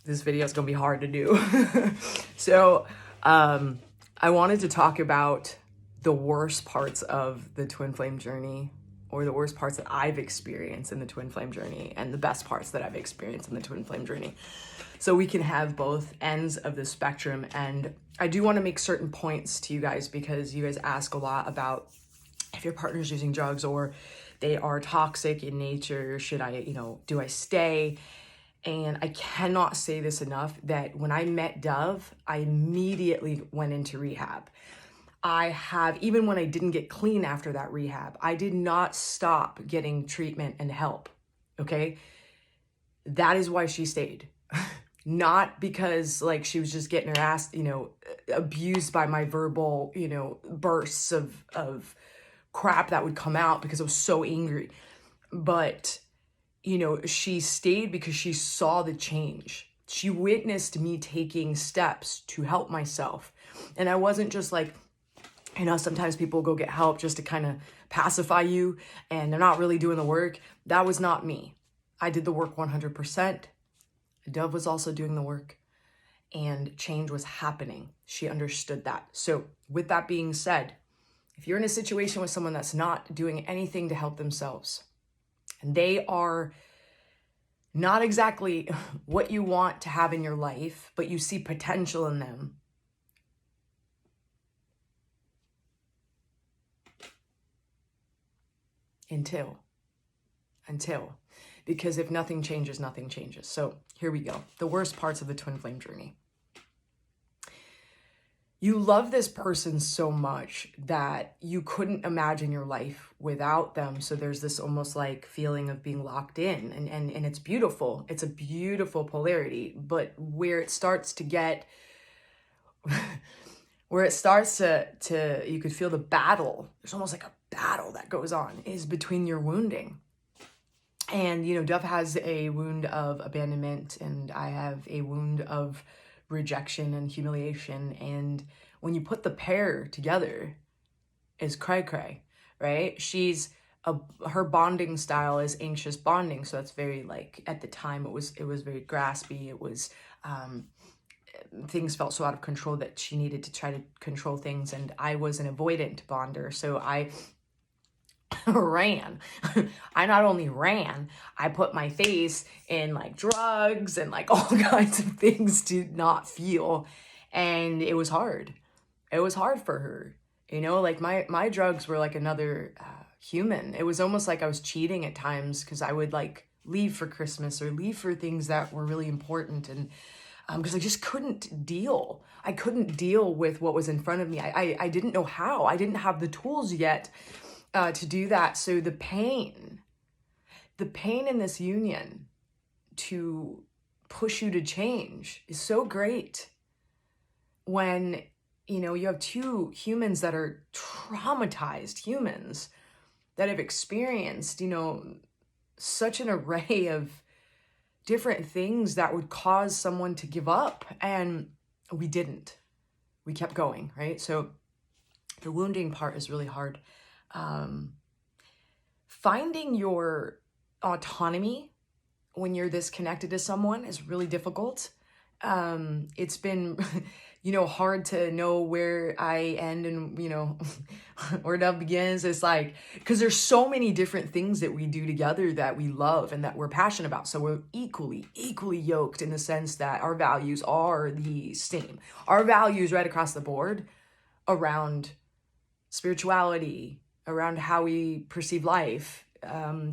this video is going to be hard to do. So I wanted to talk about the worst parts of the twin flame journey, or the worst parts that I've experienced in the twin flame journey, and the best parts that I've experienced in the twin flame journey. So we can have both ends of the spectrum. And I do want to make certain points to you guys, because you guys ask a lot about if your partner's using drugs or they are toxic in nature, should I, do I stay? And I cannot say this enough, that when I met Dov, I immediately went into rehab. Even when I didn't get clean after that rehab, I did not stop getting treatment and help, okay? That is why she stayed. Not because like she was just getting her ass, abused by my verbal, bursts of crap that would come out because I was so angry. But she stayed because she saw the change. She witnessed me taking steps to help myself. And I wasn't just like, sometimes people go get help just to kind of pacify you and they're not really doing the work. That was not me. I did the work 100%. Dov was also doing the work, and change was happening. She understood that. So with that being said, if you're in a situation with someone that's not doing anything to help themselves, and they are not exactly what you want to have in your life, but you see potential in them, until, because if nothing changes, nothing changes. So here we go. The worst parts of the twin flame journey. You love this person so much that you couldn't imagine your life without them. So there's this almost like feeling of being locked in, and it's beautiful. It's a beautiful polarity, but where it starts to get, you could feel the battle. There's almost like a battle that goes on, is between your wounding. And, Dov has a wound of abandonment, and I have a wound of rejection and humiliation. And when you put the pair together, is cray, right? Her bonding style is anxious bonding. So that's very like, at the time it was very graspy. It was, things felt so out of control that she needed to try to control things. And I was an avoidant bonder. So I ran. I not only ran, I put my face in like drugs and like all kinds of things to not feel. And it was hard. It was hard for her. Like my drugs were like another human. It was almost like I was cheating at times, because I would like leave for Christmas or leave for things that were really important. And because I just couldn't deal. I couldn't deal with what was in front of me. I didn't know how. I didn't have the tools yet to do that. So the pain in this union to push you to change is so great. When, you have two humans that are traumatized humans that have experienced, such an array of different things that would cause someone to give up. And we didn't. We kept going, right? So the wounding part is really hard. Finding your autonomy when you're this connected to someone is really difficult. It's been, hard to know where I end and, where Dov begins. It's like, because there's so many different things that we do together that we love and that we're passionate about. So we're equally yoked in the sense that our values are the same. Our values right across the board around spirituality, around how we perceive life,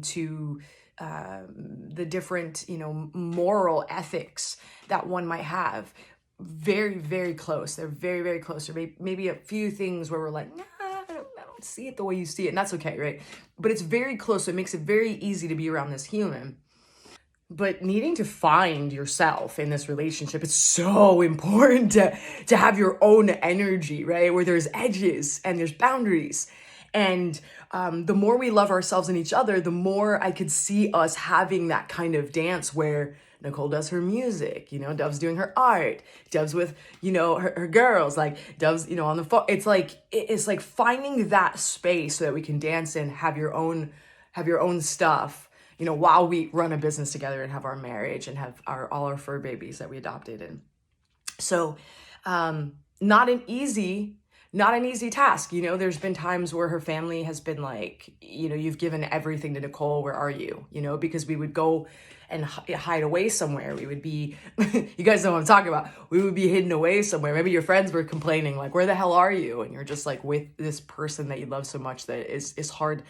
to the different, moral ethics that one might have. Very, very close. They're very, very close. Or maybe a few things where we're like, nah, I don't see it the way you see it. And that's okay, right? But it's very close. So it makes it very easy to be around this human. But needing to find yourself in this relationship, it's so important to have your own energy, right? Where there's edges and there's boundaries. And the more we love ourselves and each other, the more I could see us having that kind of dance where Nicole does her music, Dov's doing her art, Dov's with, her girls, like Dov's, on the phone. It's like finding that space so that we can dance and have your own stuff, while we run a business together and have our marriage and have all our fur babies that we adopted. And so, not an easy task. There's been times where her family has been like, you've given everything to Nicole. Where are you? Because we would go and hide away somewhere. We would be, you guys know what I'm talking about. We would be hidden away somewhere. Maybe your friends were complaining, like, where the hell are you? And you're just like with this person that you love so much that it's hard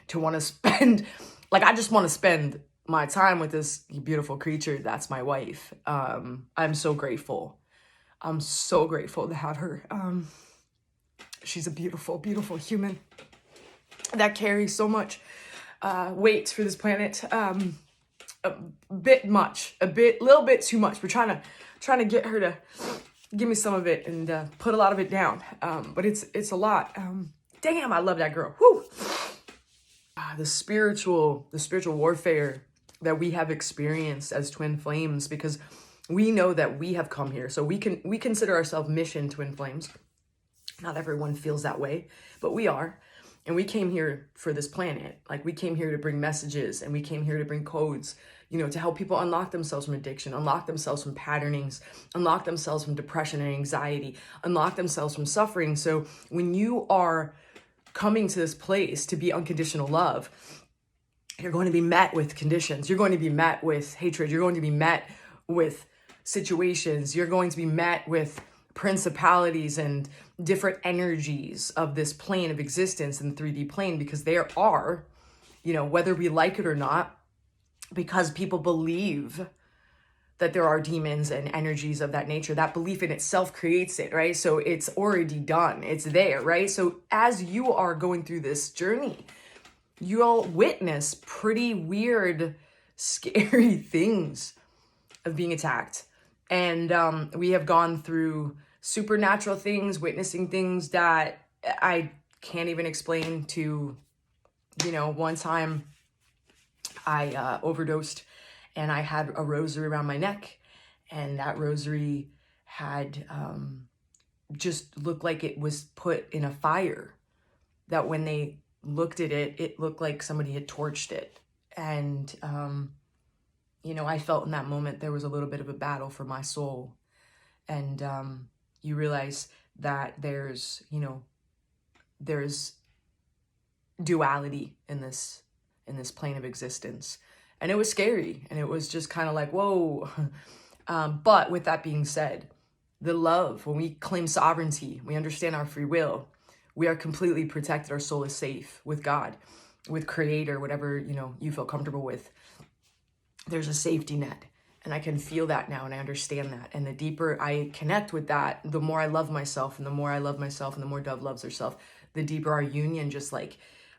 to want to spend. Like, I just want to spend my time with this beautiful creature. That's my wife. I'm so grateful. I'm so grateful to have her. She's a beautiful, beautiful human that carries so much weight for this planet. A little bit too much. We're trying to get her to give me some of it and put a lot of it down. But it's a lot. Damn, I love that girl. Whew. The spiritual warfare that we have experienced as twin flames, because we know that we have come here. So we consider ourselves mission twin flames. Not everyone feels that way, but we are. And we came here for this planet. Like, we came here to bring messages, and we came here to bring codes, to help people unlock themselves from addiction, unlock themselves from patternings, unlock themselves from depression and anxiety, unlock themselves from suffering. So when you are coming to this place to be unconditional love, you're going to be met with conditions. You're going to be met with hatred. You're going to be met with situations. You're going to be met with principalities and different energies of this plane of existence in the 3D plane, because there are, whether we like it or not, because people believe that there are demons and energies of that nature. That belief in itself creates it, right? So it's already done. It's there, right? So as you are going through this journey, you'll witness pretty weird, scary things of being attacked. And we have gone through supernatural things, witnessing things that I can't even explain. To, one time I overdosed, and I had a rosary around my neck, and that rosary had just looked like it was put in a fire, that when they looked at it, it looked like somebody had torched it. And I felt in that moment there was a little bit of a battle for my soul. And you realize that there's duality in this plane of existence. And it was scary. And it was just kind of like, whoa. But with that being said, the love, when we claim sovereignty, we understand our free will, we are completely protected. Our soul is safe with God, with Creator, whatever, you feel comfortable with. There's a safety net. And I can feel that now, and I understand that. And the deeper I connect with that, the more I love myself, and the more I love myself, and the more Dove loves herself, the deeper our union,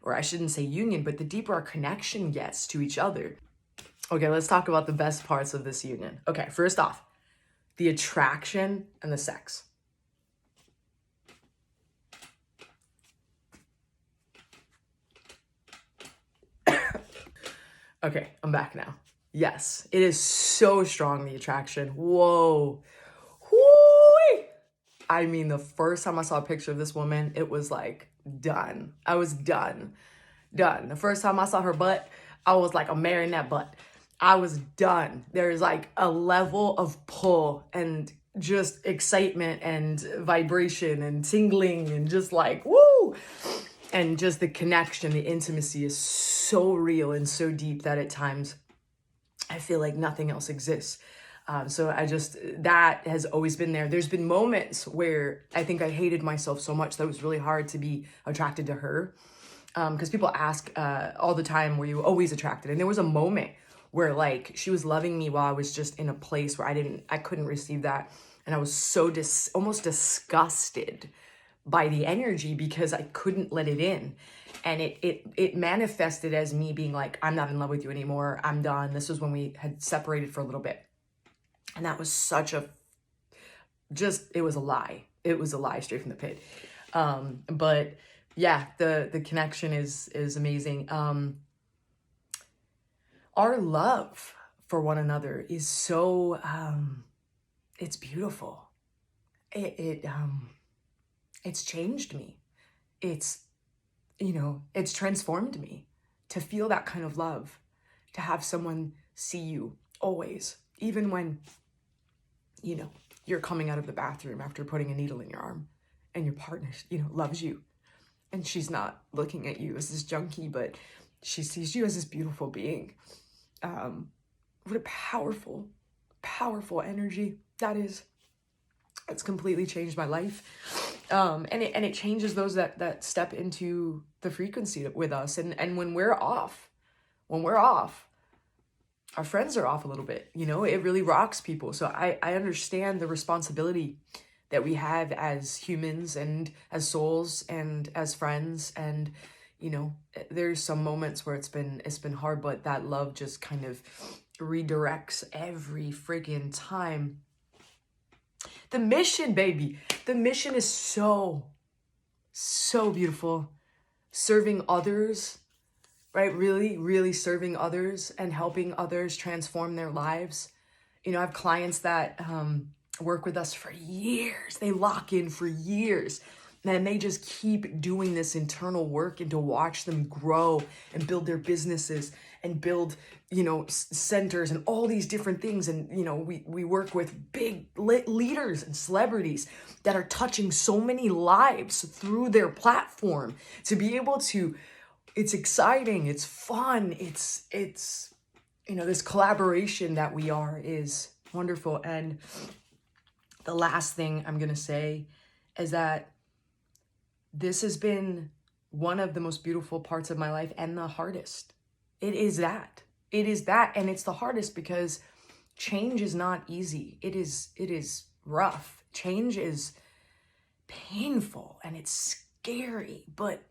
or I shouldn't say union, but the deeper our connection gets to each other. Okay, let's talk about the best parts of this union. Okay, first off, the attraction and the sex. Okay, I'm back now. Yes, it is so strong, the attraction. Whoa. Whoo! I mean, the first time I saw a picture of this woman, it was like, done. I was done. The first time I saw her butt, I was like, I'm marrying that butt. I was done. There's like a level of pull and just excitement and vibration and tingling and just like, woo! And just the connection, the intimacy is so real and so deep that at times I feel like nothing else exists. So that has always been there. There's been moments where I think I hated myself so much that it was really hard to be attracted to her. Because people ask all the time, were you always attracted? And there was a moment where like she was loving me while I was just in a place where I couldn't receive that. And I was so almost disgusted by the energy because I couldn't let it in. And it manifested as me being like, I'm not in love with you anymore. I'm done. This was when we had separated for a little bit. And that was it was a lie. It was a lie straight from the pit. But yeah, the connection is amazing. Our love for one another is so, it's beautiful. It's changed me. It's transformed me to feel that kind of love. to have someone see you always, even when, you know, you're coming out of the bathroom after putting a needle in your arm and your partner, you know, loves you. And she's not looking at you as this junkie, but she sees you as this beautiful being. What a powerful, powerful energy that is. It's completely changed my life. And it changes those that step into the frequency with us. And when we're off, our friends are off a little bit, you know, it really rocks people. So I understand the responsibility that we have as humans and as souls and as friends. And, you know, there's some moments where it's been hard, but that love just kind of redirects every friggin' time. The mission, baby. The mission is so beautiful. Serving others, right? Really, really serving others and helping others transform their lives. You know, I have clients that work with us for years. They lock in for years. And they just keep doing this internal work, and to watch them grow and build their businesses and build, you know, centers and all these different things. And, you know, we work with big leaders and celebrities that are touching so many lives through their platform. To be able to, it's exciting, it's fun, it's, you know, this collaboration that we are is wonderful. And the last thing I'm going to say is that this has been one of the most beautiful parts of my life, and the hardest. It is that. And it's the hardest because change is not easy. It is rough. Change is painful and it's scary. But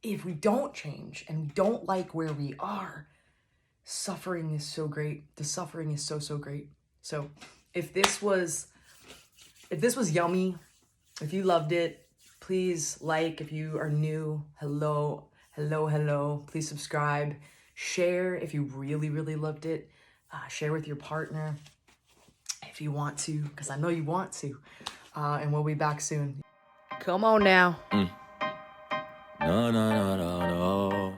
if we don't change and we don't like where we are, suffering is so great. The suffering is so great. So if this was yummy, if you loved it, please like. If you are new, hello. Please subscribe. Share if you really loved it. Share with your partner if you want to, because I know you want to. And we'll be back soon. Come on now. No.